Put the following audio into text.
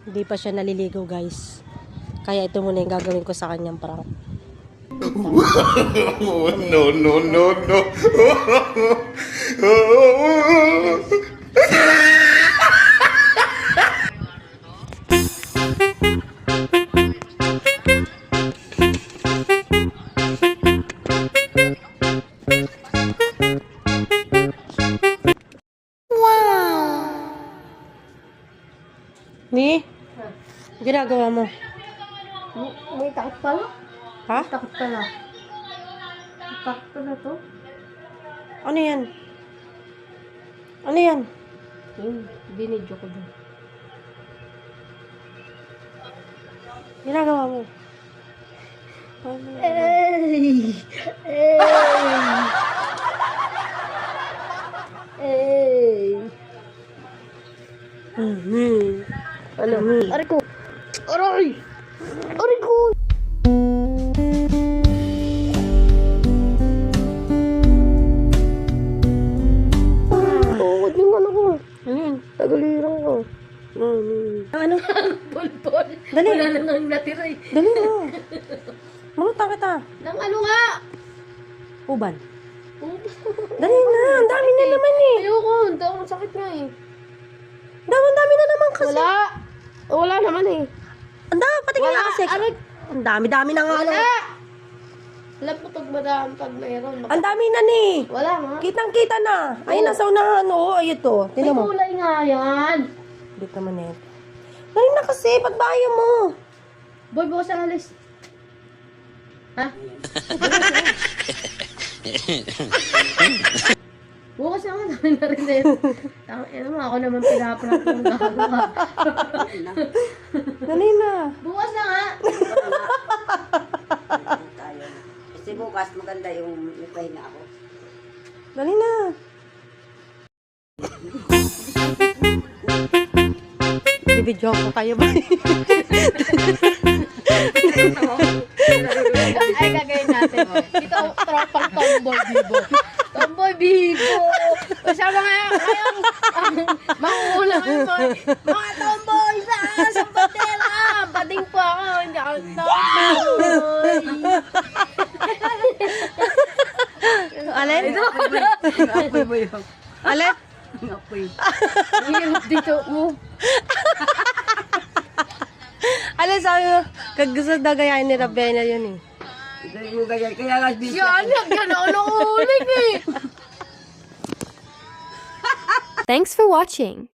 Hindi pa siya naliligo, guys. Kaya ito muna yung gagawin ko sa kanyang prank. No, no, no, no. Ni? Ginagawa mo? May takot pala? Ha? Takot pala. Takot pala to? Ano yan? Ano yan? Binidyo ko doon. Ginagawa mo? Ay! Ano? Aray ko! Aray! Aray ko! Oo, yung ano ko. Ano yan? Tagalirang ko. Ano? Bol-bol. Dali. Wala na nang natira eh. Dali mo. Maluta kita. Nang ano nga? Uban. Dali na. Ang dami na naman eh. Ayoko. Hindi ako sakit nga eh. Ang dami na naman kasi. Wala. Wala naman eh. Ang dami. Patingin Wala. nga kasi. Aray. Ang dami-dami na nga. Wala. Alam mo pag madami pag mayroon. Ang dami na ni. Wala nga. Kitang-kita na. Ayun, nasa unahan. Oo, ayun to. May Tingnan mo. kulay nga yan. Dito naman eh. Dali na kasi. Ba't ba ayaw mo? Boy, bukas ang alis. Ha? Bukas na nga, dami na rin din. Ano mo, ako naman pinaprap yung gagawa. Dali na. Bukas na nga. Tayo. Kasi bukas maganda yung pahinga ako. Dali na. Bibidyo ko kayo ba? Ay, gagawin natin. Ito, tropang tomboy bibo. Tomboy bibo. Kasama nga kayong mangula kayo mga tomboy sa bandera. Bading po ako. Hindi ako tomboy. Alin? Apoy mo yun. Alin? Apoy. Hirap dito mo. Alin sabi mo? Gusto daw gayahin ni Rabena yun eh. Dali mo ganyan. Kaya nga busy Yan, gano'n ang uling eh. Thanks for watching.